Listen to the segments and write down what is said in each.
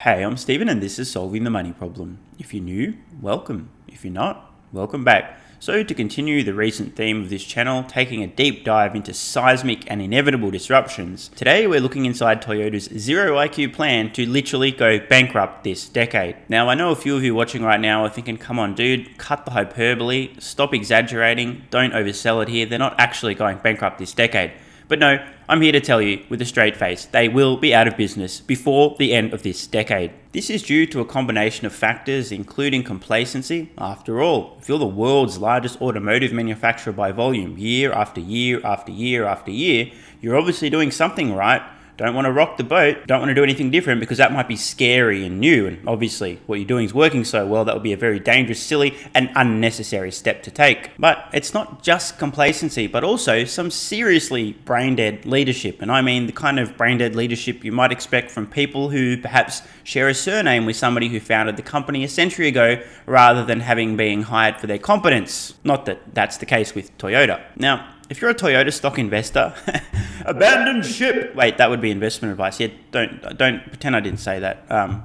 Hey, I'm Stephen and this is Solving the Money Problem. If you're new, welcome. If you're not, welcome back. So to continue the recent theme of this channel, taking a deep dive into seismic and inevitable disruptions, today we're looking inside Toyota's zero IQ plan to literally go bankrupt this decade. Now I know a few of you watching right now are thinking, come on dude, cut the hyperbole, stop exaggerating, don't oversell it here, they're not actually going bankrupt this decade. But no, I'm here to tell you with a straight face, they will be out of business before the end of this decade. This is due to a combination of factors, including complacency. After all, if you're the world's largest automotive manufacturer by volume, year after year after year after year, you're obviously doing something right. Don't want to rock the boat, don't want to do anything different because that might be scary and new, and obviously what you're doing is working so well that would be a very dangerous, silly and unnecessary step to take. But it's not just complacency, but also some seriously brain-dead leadership, and I mean the kind of brain-dead leadership you might expect from people who perhaps share a surname with somebody who founded the company a century ago rather than having been hired for their competence. Not that that's the case with Toyota. Now, if you're a Toyota stock investor, abandon ship. Wait, that would be investment advice. Yeah, don't pretend I didn't say that.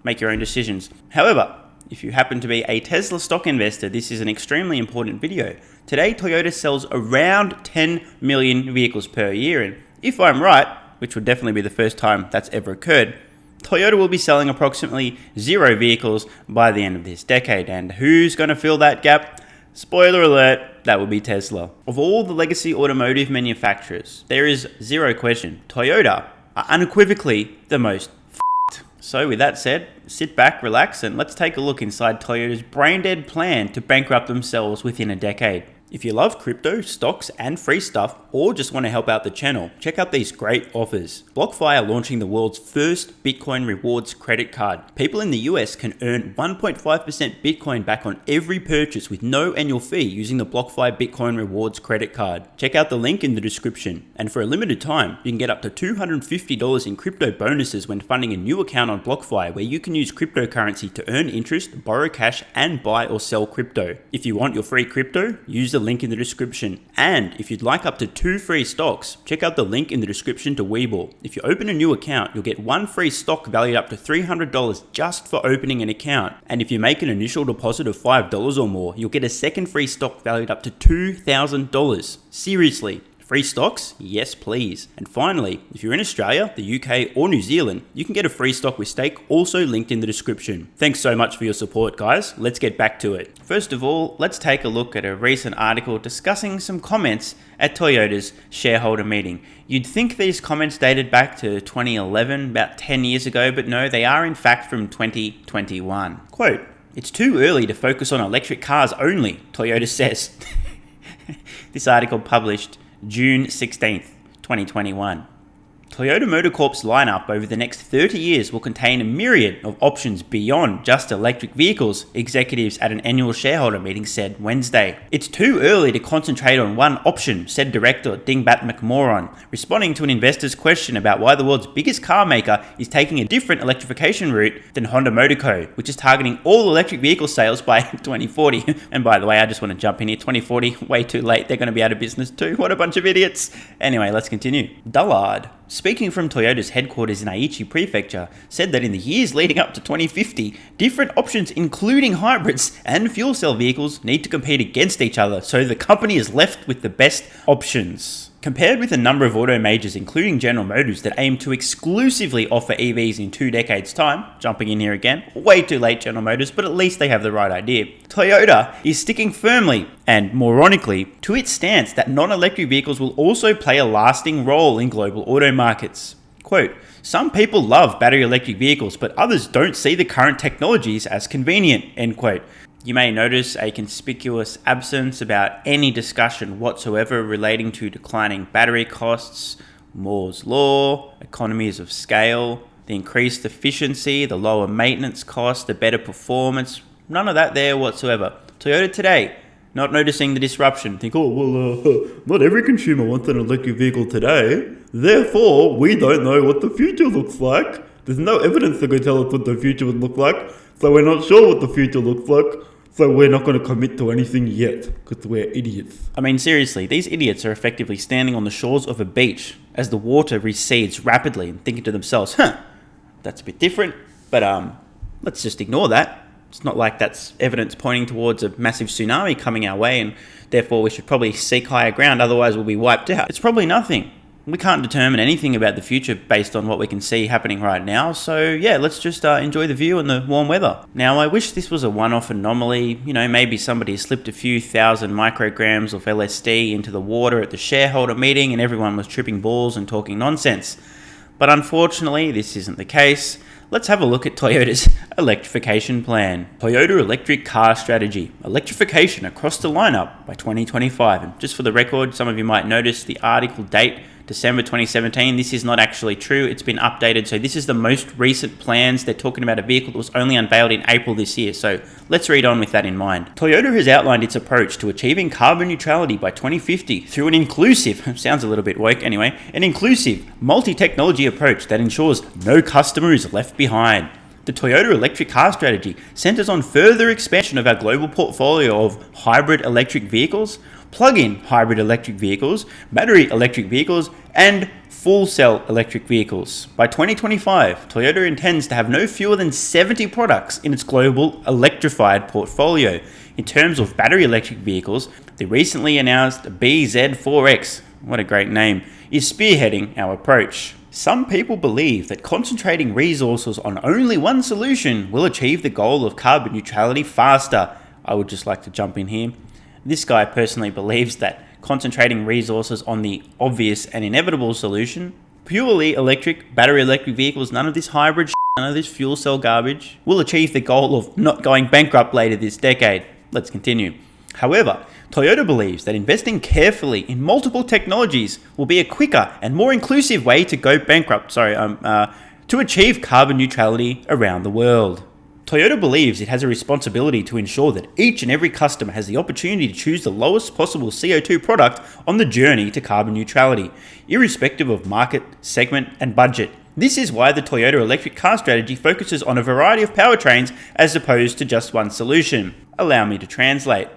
Make your own decisions. However, if you happen to be a Tesla stock investor, this is an extremely important video. Today, Toyota sells around 10 million vehicles per year, and if I'm right, which would definitely be the first time that's ever occurred, Toyota will be selling approximately 0 vehicles by the end of this decade. And who's going to fill that gap? Spoiler alert, that would be Tesla. Of all the legacy automotive manufacturers, there is zero question, Toyota are unequivocally the most f***ed. So with that said, sit back, relax, and let's take a look inside Toyota's brain-dead plan to bankrupt themselves within a decade. If you love crypto, stocks, and free stuff, or just want to help out the channel, check out these great offers. BlockFi are launching the world's first Bitcoin rewards credit card. People in the US can earn 1.5% Bitcoin back on every purchase with no annual fee using the BlockFi Bitcoin rewards credit card. Check out the link in the description. And for a limited time, you can get up to $250 in crypto bonuses when funding a new account on BlockFi, where you can use cryptocurrency to earn interest, borrow cash, and buy or sell crypto. If you want your free crypto, use the link in the description. And if you'd like up to 2 free stocks, check out the link in the description to WeBull. If you open a new account, you'll get 1 free stock valued up to $300 just for opening an account. And if you make an initial deposit of $5 or more, you'll get a second free stock valued up to $2,000. Seriously. Free stocks? Yes, please. And finally, if you're in Australia, the UK, or New Zealand, you can get a free stock with stake, also linked in the description. Thanks so much for your support, guys. Let's get back to it. First of all, let's take a look at a recent article discussing some comments at Toyota's shareholder meeting. You'd think these comments dated back to 2011, about 10 years ago, but no, they are in fact from 2021. Quote, "It's too early to focus on electric cars only," Toyota says. This article published June 16th, 2021. Toyota Motor Corp's lineup over the next 30 years will contain a myriad of options beyond just electric vehicles, executives at an annual shareholder meeting said Wednesday. "It's too early to concentrate on one option," said director Dingbat McMoran, responding to an investor's question about why the world's biggest car maker is taking a different electrification route than Honda Motor Co., which is targeting all electric vehicle sales by 2040. And by the way, I just want to jump in here, 2040, way too late, they're going to be out of business too. What a bunch of idiots. Anyway, let's continue. Dullard, speaking from Toyota's headquarters in Aichi Prefecture, said that in the years leading up to 2050, different options including hybrids and fuel cell vehicles need to compete against each other, so the company is left with the best options. Compared with a number of auto majors, including General Motors, that aim to exclusively offer EVs in 2 decades' time, jumping in here again, way too late General Motors, but at least they have the right idea, Toyota is sticking firmly, and moronically, to its stance that non-electric vehicles will also play a lasting role in global auto markets. Quote, "Some people love battery electric vehicles, but others don't see the current technologies as convenient," end quote. You may notice a conspicuous absence about any discussion whatsoever relating to declining battery costs, Moore's law, economies of scale, the increased efficiency, the lower maintenance cost, the better performance. None of that there whatsoever. Toyota today, not noticing the disruption. Think, not every consumer wants an electric vehicle today. Therefore, we don't know what the future looks like. There's no evidence that could tell us what the future would look like. So we're not sure what the future looks like. So we're not going to commit to anything yet, because we're idiots. I mean, seriously, these idiots are effectively standing on the shores of a beach as the water recedes rapidly and thinking to themselves, that's a bit different. But let's just ignore that. It's not like that's evidence pointing towards a massive tsunami coming our way, and therefore we should probably seek higher ground, otherwise we'll be wiped out. It's probably nothing. We can't determine anything about the future based on what we can see happening right now, so yeah, let's just enjoy the view and the warm weather. Now, I wish this was a one-off anomaly. Maybe somebody slipped a few thousand micrograms of LSD into the water at the shareholder meeting and everyone was tripping balls and talking nonsense. But unfortunately, this isn't the case. Let's have a look at Toyota's electrification plan. Toyota Electric Car Strategy. Electrification across the lineup by 2025. And just for the record, some of you might notice the article date, December 2017. This is not actually true. It's been updated. So this is the most recent plans. They're talking about a vehicle that was only unveiled in April this year. So let's read on with that in mind. Toyota has outlined its approach to achieving carbon neutrality by 2050 through an inclusive, sounds a little bit woke anyway, an inclusive, multi-technology approach that ensures no customer is left behind. The Toyota Electric Car Strategy centers on further expansion of our global portfolio of hybrid electric vehicles, plug-in hybrid electric vehicles, battery electric vehicles, and full cell electric vehicles. By 2025, Toyota intends to have no fewer than 70 products in its global electrified portfolio. In terms of battery electric vehicles, the recently announced BZ4X, what a great name, is spearheading our approach. Some people believe that concentrating resources on only one solution will achieve the goal of carbon neutrality faster. I would just like to jump in here. This guy personally believes that concentrating resources on the obvious and inevitable solution, purely electric, battery electric vehicles, none of this hybrid shit, none of this fuel cell garbage, will achieve the goal of not going bankrupt later this decade. Let's continue. However, Toyota believes that investing carefully in multiple technologies will be a quicker and more inclusive way to go bankrupt, to achieve carbon neutrality around the world. Toyota believes it has a responsibility to ensure that each and every customer has the opportunity to choose the lowest possible CO2 product on the journey to carbon neutrality, irrespective of market, segment, and budget. This is why the Toyota Electric Car Strategy focuses on a variety of powertrains as opposed to just one solution. Allow me to translate.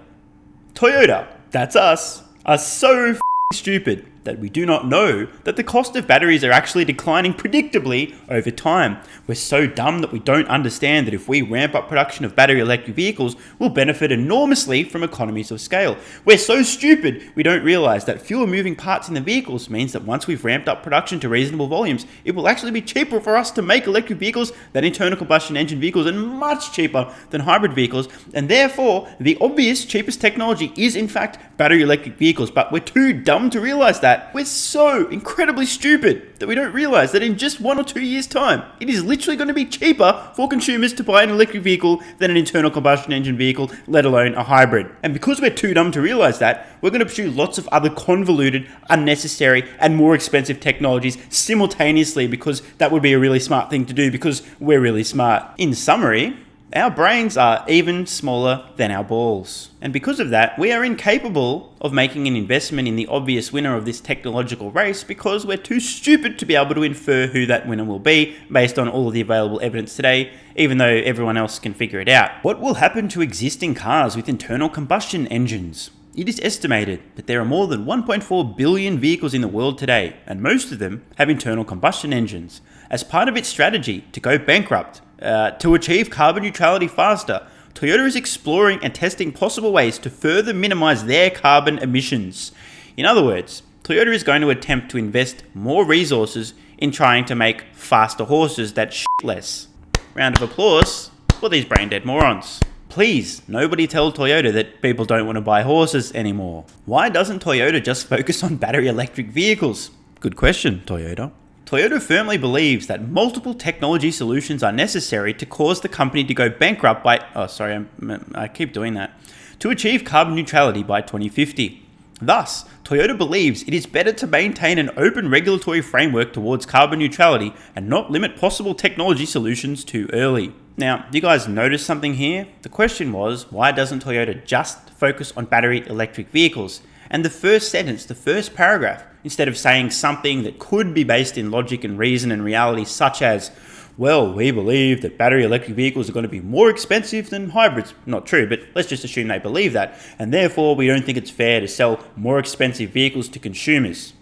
Toyota, that's us, are so stupid that we do not know that the cost of batteries are actually declining predictably over time. We're so dumb that we don't understand that if we ramp up production of battery electric vehicles, we'll benefit enormously from economies of scale. We're so stupid we don't realize that fewer moving parts in the vehicles means that once we've ramped up production to reasonable volumes, it will actually be cheaper for us to make electric vehicles than internal combustion engine vehicles, and much cheaper than hybrid vehicles. And therefore, the obvious cheapest technology is in fact battery electric vehicles, but we're too dumb to realize that. We're so incredibly stupid that we don't realize that in just 1 or 2 years' time, it is literally going to be cheaper for consumers to buy an electric vehicle than an internal combustion engine vehicle, let alone a hybrid. And because we're too dumb to realize that, we're going to pursue lots of other convoluted, unnecessary, and more expensive technologies simultaneously, because that would be a really smart thing to do because we're really smart. In summary, our brains are even smaller than our balls. And because of that, we are incapable of making an investment in the obvious winner of this technological race because we're too stupid to be able to infer who that winner will be based on all of the available evidence today, even though everyone else can figure it out. What will happen to existing cars with internal combustion engines? It is estimated that there are more than 1.4 billion vehicles in the world today, and most of them have internal combustion engines. As part of its strategy to go bankrupt, to achieve carbon neutrality faster, Toyota is exploring and testing possible ways to further minimize their carbon emissions. In other words, Toyota is going to attempt to invest more resources in trying to make faster horses that shit less. Round of applause for these brain-dead morons. Please, nobody tell Toyota that people don't want to buy horses anymore. Why doesn't Toyota just focus on battery electric vehicles? Good question, Toyota. Toyota firmly believes that multiple technology solutions are necessary to cause the company to go bankrupt by, I keep doing that, to achieve carbon neutrality by 2050. Thus, Toyota believes it is better to maintain an open regulatory framework towards carbon neutrality and not limit possible technology solutions too early. Now, do you guys notice something here? The question was, why doesn't Toyota just focus on battery electric vehicles? And the first sentence, the first paragraph, instead of saying something that could be based in logic and reason and reality, such as, well, we believe that battery electric vehicles are going to be more expensive than hybrids. Not true, but let's just assume they believe that. And therefore, we don't think it's fair to sell more expensive vehicles to consumers.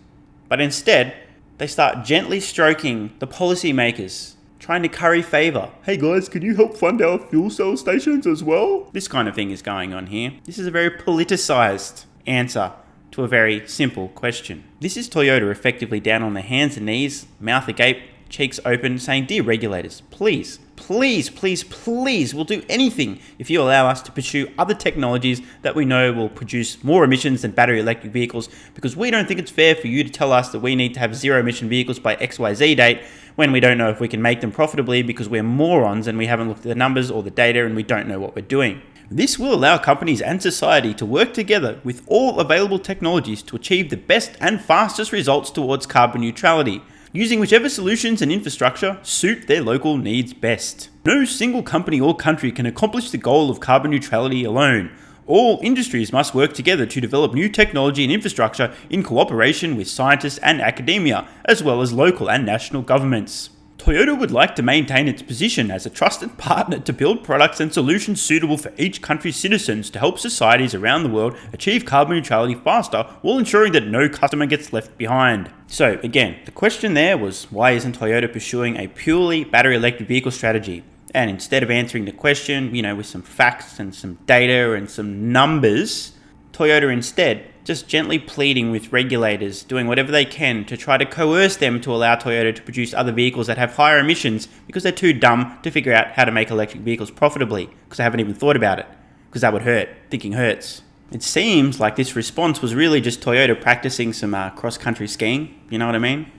But instead, they start gently stroking the policymakers, trying to curry favor. Hey guys, can you help fund our fuel cell stations as well? This kind of thing is going on here. This is a very politicized answer to a very simple question. This is Toyota effectively down on their hands and knees, mouth agape, cheeks open, saying, dear regulators, please, we'll do anything if you allow us to pursue other technologies that we know will produce more emissions than battery electric vehicles, because we don't think it's fair for you to tell us that we need to have zero emission vehicles by XYZ date when we don't know if we can make them profitably because we're morons and we haven't looked at the numbers or the data and we don't know what we're doing. This will allow companies and society to work together with all available technologies to achieve the best and fastest results towards carbon neutrality, using whichever solutions and infrastructure suit their local needs best. No single company or country can accomplish the goal of carbon neutrality alone. All industries must work together to develop new technology and infrastructure in cooperation with scientists and academia, as well as local and national governments. Toyota would like to maintain its position as a trusted partner to build products and solutions suitable for each country's citizens to help societies around the world achieve carbon neutrality faster while ensuring that no customer gets left behind. So again, the question there was, why isn't Toyota pursuing a purely battery electric vehicle strategy? And instead of answering the question, with some facts and some data and some numbers, Toyota instead just gently pleading with regulators, doing whatever they can to try to coerce them to allow Toyota to produce other vehicles that have higher emissions because they're too dumb to figure out how to make electric vehicles profitably because they haven't even thought about it, because that would hurt. Thinking hurts. It seems like this response was really just Toyota practicing some cross-country skiing, you know what I mean?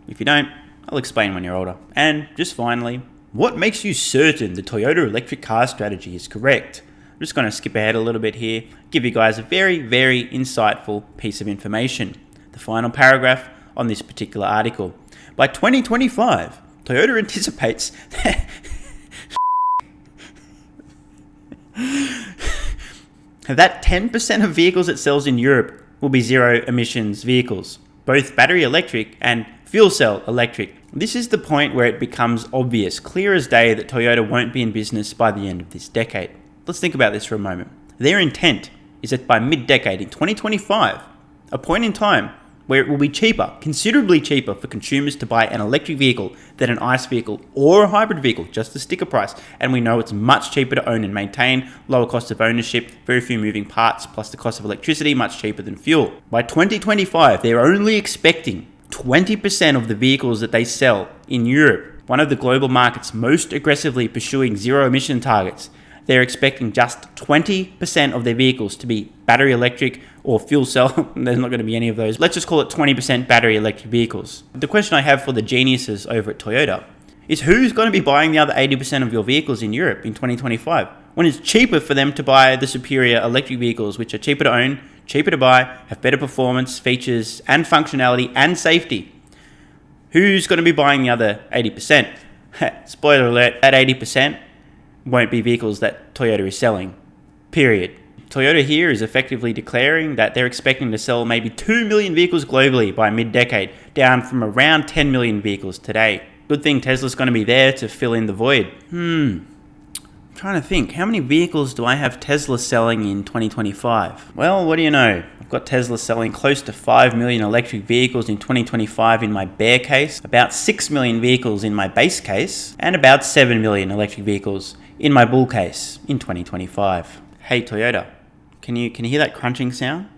If you don't, I'll explain when you're older. And just finally, what makes you certain the Toyota electric car strategy is correct? I'm just going to skip ahead a little bit here, give you guys a very, very insightful piece of information. The final paragraph on this particular article. By 2025, Toyota anticipates that 10% of vehicles it sells in Europe will be zero emissions vehicles, both battery electric and fuel cell electric. This is the point where it becomes obvious, clear as day, that Toyota won't be in business by the end of this decade. Let's think about this for a moment. Their intent is that by mid-decade in 2025, a point in time where it will be cheaper, considerably cheaper for consumers to buy an electric vehicle than an ICE vehicle or a hybrid vehicle, just the sticker price. And we know it's much cheaper to own and maintain, lower cost of ownership, very few moving parts, plus the cost of electricity, much cheaper than fuel. By 2025, they're only expecting 20% of the vehicles that they sell in Europe, one of the global markets most aggressively pursuing zero emission targets. They're expecting just 20% of their vehicles to be battery electric or fuel cell. There's not going to be any of those. Let's just call it 20% battery electric vehicles. The question I have for the geniuses over at Toyota is, who's going to be buying the other 80% of your vehicles in Europe in 2025 when it's cheaper for them to buy the superior electric vehicles, which are cheaper to own, cheaper to buy, have better performance, features and functionality and safety? Who's going to be buying the other 80%? Spoiler alert, that 80% won't be vehicles that Toyota is selling, period. Toyota here is effectively declaring that they're expecting to sell maybe 2 million vehicles globally by mid-decade, down from around 10 million vehicles today. Good thing Tesla's going to be there to fill in the void. I'm trying to think, how many vehicles do I have Tesla selling in 2025? Well, what do you know? I've got Tesla selling close to 5 million electric vehicles in 2025 in my bear case, about 6 million vehicles in my base case, and about 7 million electric vehicles in my bull case in 2025. Hey Toyota, can you hear that crunching sound?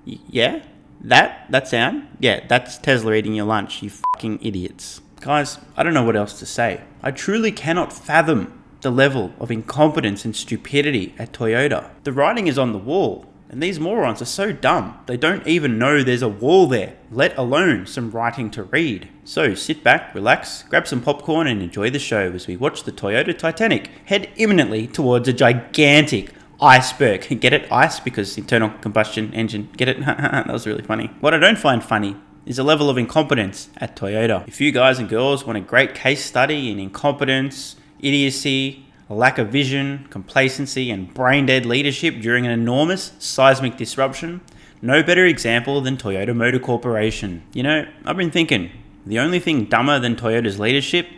Yeah? That sound? Yeah, that's Tesla eating your lunch, you fucking idiots. Guys, I don't know what else to say. I truly cannot fathom the level of incompetence and stupidity at Toyota. The writing is on the wall, and these morons are so dumb, they don't even know there's a wall there, let alone some writing to read. So sit back, relax, grab some popcorn and enjoy the show as we watch the Toyota Titanic head imminently towards a gigantic iceberg. Get it? Ice, because internal combustion engine. Get it? That was really funny. What I don't find funny is a level of incompetence at Toyota. If you guys and girls want a great case study in incompetence, idiocy, a lack of vision, complacency, and brain-dead leadership during an enormous seismic disruption, no better example than Toyota Motor Corporation. I've been thinking, the only thing dumber than Toyota's leadership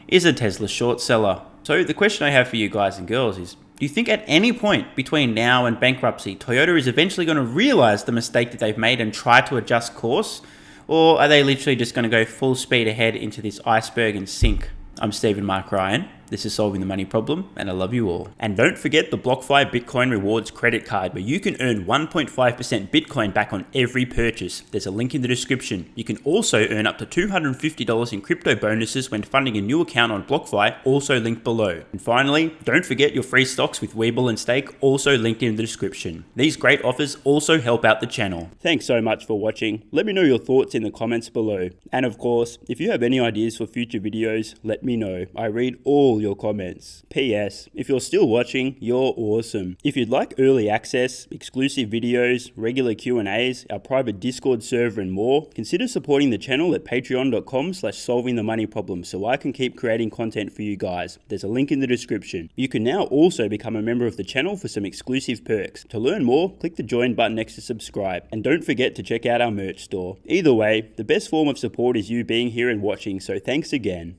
is a Tesla short seller. So the question I have for you guys and girls is, do you think at any point between now and bankruptcy, Toyota is eventually going to realize the mistake that they've made and try to adjust course? Or are they literally just going to go full speed ahead into this iceberg and sink? I'm Stephen Mark Ryan. This is Solving the Money Problem, and I love you all. And don't forget the BlockFi Bitcoin Rewards credit card, where you can earn 1.5% Bitcoin back on every purchase. There's a link in the description. You can also earn up to $250 in crypto bonuses when funding a new account on BlockFi, also linked below. And finally, don't forget your free stocks with WeBull and Stake, also linked in the description. These great offers also help out the channel. Thanks so much for watching. Let me know your thoughts in the comments below. And of course, if you have any ideas for future videos, let me know. I read all your comments. P.S. If you're still watching, you're awesome. If you'd like early access, exclusive videos, regular Q&As, our private Discord server and more, consider supporting the channel at patreon.com/solvingthemoneyproblem so I can keep creating content for you guys. There's a link in the description. You can now also become a member of the channel for some exclusive perks. To learn more, click the join button next to subscribe. And don't forget to check out our merch store. Either way, the best form of support is you being here and watching, so thanks again.